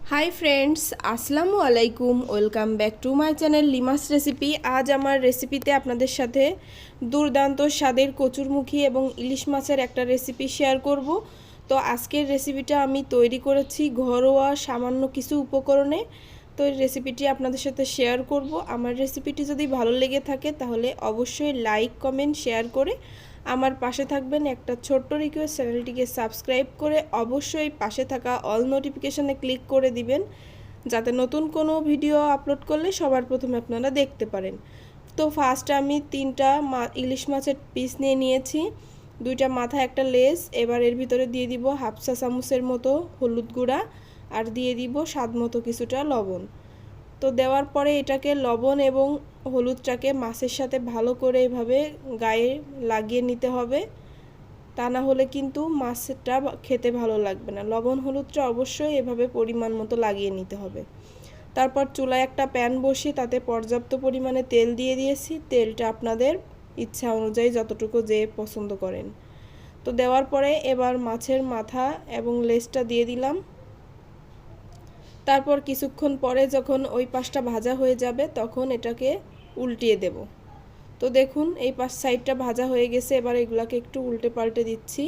High friends আসসালামু আলাইকুম welcome back to my channel লিমাস রেসিপি। আজ আমার রেসিপিতে আপনাদের সাথে দুর্দান্ত স্বাদের কচুরমুখী এবং ইলিশ মাছের একটা রেসিপি শেয়ার করব। তো আজকের রেসিপিটা আমি তৈরি করেছি ঘরোয়া সামান্য কিছু উপকরণে। তো এই রেসিপিটি আপনাদের সাথে শেয়ার করব। আমার রেসিপিটি যদি ভালো লেগে থাকে তাহলে অবশ্যই লাইক কমেন্ট শেয়ার করে আমার পাশে থাকবেন। একটা ছোট্ট রিকোয়েস্ট, চ্যানেলটিকে সাবস্ক্রাইব করে অবশ্যই পাশে থাকা অল নোটিফিকেশানে ক্লিক করে দিবেন, যাতে নতুন কোনো ভিডিও আপলোড করলে সবার প্রথমে আপনারা দেখতে পারেন। তো ফার্স্ট আমি 3টা ইলিশ মাছের পিস নিয়ে নিয়েছি, 2টা মাথা একটা লেজ। এবার এর ভিতরে দিয়ে দিব হাফ চা চামচের মতো হলুদ গুঁড়া আর দিয়ে দিব স্বাদ মতো কিছুটা লবণ। তো দেওয়ার পরে এটাকে লবণ এবং হলুদটাকে মাছের সাথে ভালো করে এভাবে গায়ে লাগিয়ে নিতে হবে, তা না হলে কিন্তু মাছটা খেতে ভালো লাগবে না। লবণ হলুদটা অবশ্যই এভাবে পরিমাণ মতো লাগিয়ে নিতে হবে। তারপর চুলায় একটা প্যান বসিয়ে তাতে পর্যাপ্ত পরিমাণে তেল দিয়ে দিয়েছি। তেলটা আপনাদের ইচ্ছা অনুযায়ী যতটুকু যে পছন্দ করেন। তো দেওয়ার পরে এবার মাছের মাথা এবং লেজটা দিয়ে দিলাম। তারপর কিছুক্ষণ পরে যখন ওই পাশটা ভাজা হয়ে যাবে তখন এটাকে উল্টিয়ে দেব। তো দেখুন এই পাশ সাইডটা ভাজা হয়ে গেছে। এবার এগুলাকে একটু উল্টে পাল্টে দিচ্ছি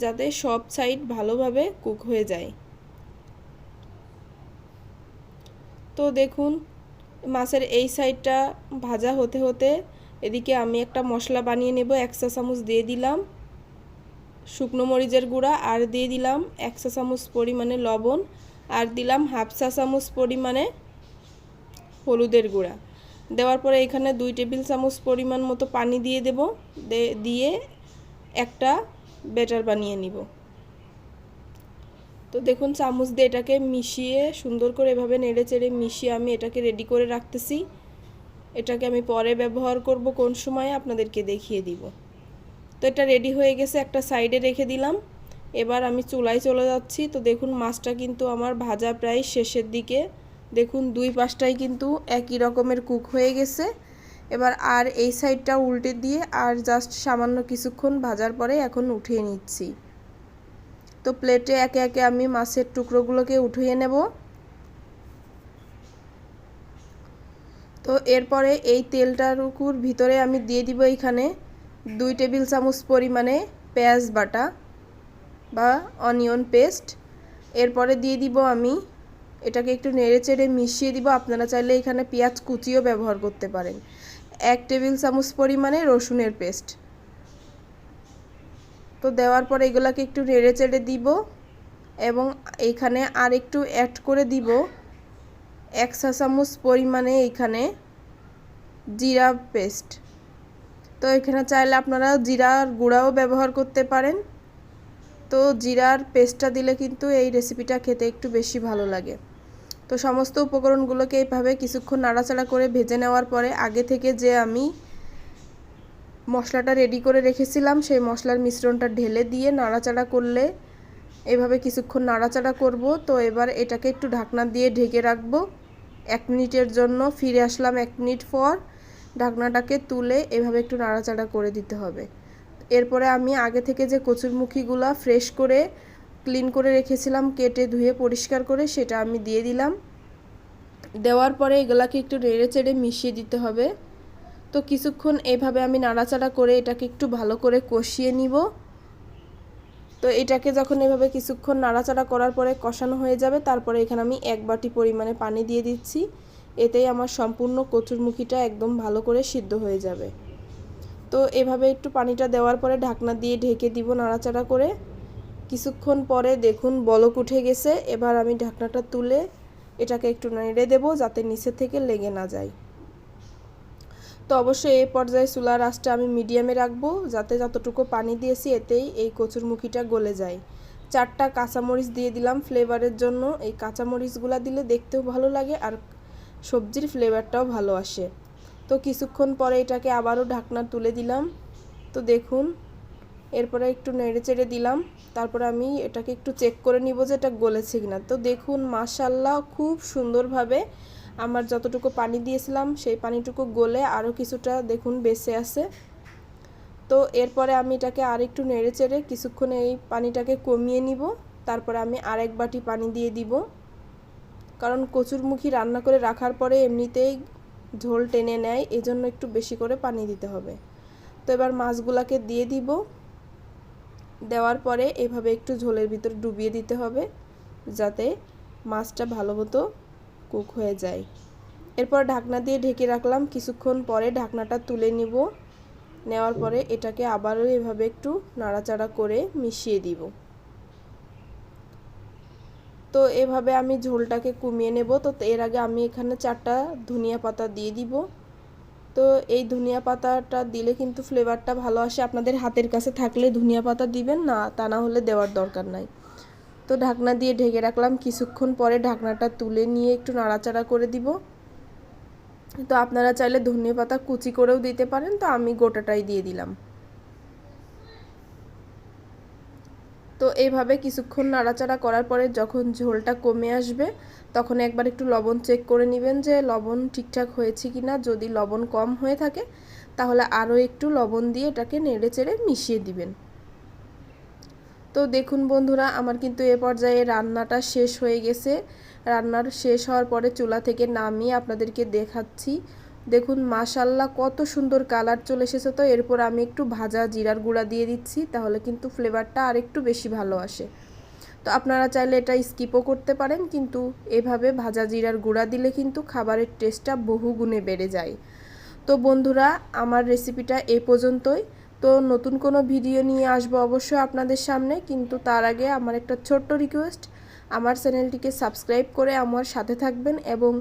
যাতে সব সাইড ভালোভাবে কুক হয়ে যায়। তো দেখুন মাছের এই সাইডটা ভাজা হতে হতে এদিকে আমি একটা মশলা বানিয়ে নেব। 1 চা চামচ দিয়ে দিলাম শুকনো মরিচের গুঁড়া, আর দিয়ে দিলাম 1 চা চামচ পরিমাণে লবণ, আর দিলাম হাফ চা চামচ পরিমাণে হলুদের গুঁড়া। দেওয়ার পরে এখানে 2 টেবিল চামচ পরিমাণ মতো পানি দিয়ে দেব, দিয়ে একটা ব্যাটার বানিয়ে নিব। তো দেখুন চামচ দিয়ে এটাকে মিশিয়ে সুন্দর করে এভাবে নেড়ে চেড়ে মিশিয়ে আমি এটাকে রেডি করে রাখতেছি। এটাকে আমি পরে ব্যবহার করব কোন সময় আপনাদেরকে দেখিয়ে দিব। তো এটা রেডি হয়ে গেছে, একটা সাইডে রেখে দিলাম। এবার আমি চুলায় চলে যাচ্ছি। তো দেখুন মাছটা কিন্তু আমার ভাজা প্রায় শেষের দিকে। দেখুন দুই পাশটাই কিন্তু একই রকমের কুক হয়ে গেছে। এবার আর এই সাইডটা উল্টে দিয়ে আর জাস্ট সামান্য কিছুক্ষণ ভাজার পরে এখন উঠিয়ে নিচ্ছি। তো প্লেটে একে একে আমি মাছের টুকরোগুলোকে উঠিয়ে নেব। তো এরপরে এই তেলটার ভিতরে আমি দিয়ে দিব এখানে 2 টেবিল চামচ পরিমাণে পেঁয়াজ বাটা বা অনিয়ন পেস্ট। এরপরে দিয়ে দিব আমি এটাকে একটু নেড়ে চেড়ে মিশিয়ে দিব। আপনারা চাইলে এখানে পেঁয়াজ কুচিও ব্যবহার করতে পারেন। 1 টেবিল চামচ পরিমাণে রসুনের পেস্ট। তো দেওয়ার পরে এগুলাকে একটু নেড়ে চেড়ে দিব এবং এইখানে আর একটু অ্যাড করে দিব 1 চা চামচ পরিমাণে এখানে জিরা পেস্ট। তো এখানে চাইলে আপনারা জিরার গুঁড়াও ব্যবহার করতে পারেন। তো জিরার পেস্টটা দিলে কিন্তু এই রেসিপিটা খেতে একটু বেশি ভালো লাগে। তো সমস্ত উপকরণগুলোকে এইভাবে কিছুক্ষণ নাড়াচাড়া করে ভেজে নেওয়ার পরে আগে থেকে যে আমি মশলাটা রেডি করে রেখেছিলাম সেই মশলার মিশ্রণটা ঢেলে দিয়ে নাড়াচাড়া করলে এভাবে কিছুক্ষণ নাড়াচাড়া করব। তো এবার এটাকে একটু ঢাকনা দিয়ে ঢেকে রাখবো 1 মিনিটের জন্য। ফিরে আসলাম 1 মিনিট পর। ঢাকনাটাকে তুলে এভাবে একটু নাড়াচাড়া করে দিতে হবে। এরপরে আমি আগে থেকে যে কচুরমুখীগুলো ফ্রেশ করে ক্লিন করে রেখেছিলাম, কেটে ধুয়ে পরিষ্কার করে, সেটা আমি দিয়ে দিলাম। দেওয়ার পরে এগুলাকে একটু নেড়ে চেড়ে মিশিয়ে দিতে হবে। তো কিছুক্ষণ এইভাবে আমি নাড়াচাড়া করে এটাকে একটু ভালো করে কষিয়ে নিব। তো এটাকে যখন এভাবে কিছুক্ষণ নাড়াচাড়া করার পরে কষানো হয়ে যাবে, তারপরে এখানে আমি 1 বাটি পরিমাণে পানি দিয়ে দিচ্ছি। এতেই আমার সম্পূর্ণ কচুরমুখীটা একদম ভালো করে সিদ্ধ হয়ে যাবে। তো এভাবে একটু পানিটা দেওয়ার পরে ঢাকনা দিয়ে ঢেকে দিব নাড়াচাড়া করে। কিছুক্ষণ পরে দেখুন বলক উঠে গেছে। এবার আমি ঢাকনাটা তুলে এটাকে একটু নেড়ে দেব যাতে নিচে থেকে লেগে না যায়। তো অবশ্যই এই পর্যায়ে চুলার আঁচটা আমি মিডিয়ামে রাখবো, যাতে যতটুকু পানি দিয়েছি এতেই এই কচুরমুখীটা গলে যায়। 4টা কাঁচামরিচ দিয়ে দিলাম ফ্লেভারের জন্য। এই কাঁচামরিচগুলো দিলে দেখতেও ভালো লাগে আর সবজির ফ্লেভারটাও ভালো আসে। তো কিছুক্ষণ পরে এটাকে আবারও ঢাকনা তুলে দিলাম। তো দেখুন এরপরে একটু নেড়ে চেড়ে দিলাম। তারপরে আমি এটাকে একটু চেক করে নিব যে এটা গলেছে কিনা। তো দেখুন মাশাআল্লাহ খুব সুন্দরভাবে আমার যতটুকু পানি দিয়েছিলাম সেই পানিটুকু গলে আরও কিছুটা দেখুন বেঁচে আছে। তো এরপরে আমি এটাকে আরেকটু নেড়ে চেড়ে কিছুক্ষণ এই পানিটাকে কমিয়ে নিব। তারপরে আমি আরেক বাটি পানি দিয়ে দিব। কারণ কচুরমুখী রান্না করে রাখার পরে এমনিতেই ঝোল টেনে নেয়, এজন্য একটু বেশি করে পানি দিতে হবে। তো এবার মাছগুলোকে দিয়ে দিব, দেওয়ার পরে এভাবে একটু ঝোলের ভিতর ডুবিয়ে দিতে হবে যাতে মাছটা ভালো মতো কুক হয়ে যায়। এরপর ঢাকনা দিয়ে ঢেকে রাখলাম, কিছুক্ষণ পরে ঢাকনাটা তুলে নিব। নেওয়ার পরে এটাকে আবারও এভাবে একটু নাড়াচাড়া করে মিশিয়ে দিব। তো এভাবে আমি ঝোলটাকে কমিয়ে নেব। তো এর আগে আমি এখানে 4টা ধনিয়া পাতা দিয়ে দিব। তো এই ধনিয়া পাতাটা দিলে কিন্তু ফ্লেভারটা ভালো আসে। আপনাদের হাতের কাছে থাকলে ধনিয়া পাতা দিবেন, না তা না হলে দেওয়ার দরকার নাই। তো ঢাকনা দিয়ে ঢেকে রাখলাম, কিছুক্ষণ পরে ঢাকনাটা তুলে নিয়ে একটু নাড়াচাড়া করে দিব। তো আপনারা চাইলে ধনিয়া পাতা কুচি করেও দিতে পারেন, তো আমি গোটাটাই দিয়ে দিলাম। তো এইভাবে কিছুক্ষণ নাড়াচাড়া করার পরে যখন ঝোলটা কমে আসবে তখন একবার একটু লবণ চেক করে নেবেন যে লবণ ঠিকঠাক হয়েছে কিনা। যদি লবণ কম হয়ে থাকে তাহলে আরও একটু লবণ দিয়ে এটাকে নেড়ে চেড়ে মিশিয়ে দিবেন। তো দেখুন বন্ধুরা, আমার কিন্তু এ পর্যায়ে রান্নাটা শেষ হয়ে গেছে। রান্নার শেষ হওয়ার পরে চুলা থেকে নামিয়ে আপনাদেরকে দেখাচ্ছি। দেখুন মাশাআল্লাহ কত সুন্দর কালার চলে এসেছে। তো এরপর আমি একটু ভাজা জিরার গুঁড়া দিয়ে দিচ্ছি, তাহলে কিন্তু ফ্লেভারটা আর একটু বেশি ভালো আসে। তো আপনারা চাইলে এটা স্কিপও করতে পারেন, কিন্তু এভাবে ভাজা জিরার গুঁড়া দিলে কিন্তু খাবারের টেস্টটা বহু গুণে বেড়ে যায়। তো বন্ধুরা, আমার রেসিপিটা এই পর্যন্তই। তো নতুন কোনো ভিডিও নিয়ে আসবো অবশ্যই আপনাদের সামনে, কিন্তু তার আগে আমার একটা ছোট্ট রিকোয়েস্ট, আমার চ্যানেলটিকে সাবস্ক্রাইব করে আমার সাথে থাকবেন এবং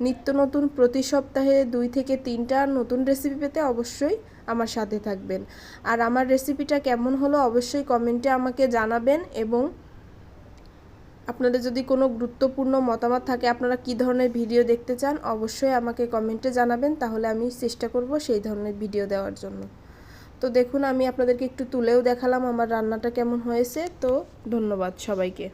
নিত্য নতুন প্রতি সপ্তাহে 2 থেকে 3টা নতুন রেসিপি পেতে অবশ্যই আমার সাথে থাকবেন। আর আমার রেসিপিটা কেমন হলো অবশ্যই কমেন্টে আমাকে জানাবেন, এবং আপনাদের যদি কোনো গুরুত্বপূর্ণ মতামত থাকে, আপনারা কী ধরনের ভিডিও দেখতে চান অবশ্যই আমাকে কমেন্টে জানাবেন, তাহলে আমি চেষ্টা করব সেই ধরনের ভিডিও দেওয়ার জন্য। তো দেখুন আমি আপনাদেরকে একটু তুলেও দেখালাম আমার রান্নাটা কেমন হয়েছে। তো ধন্যবাদ সবাইকে।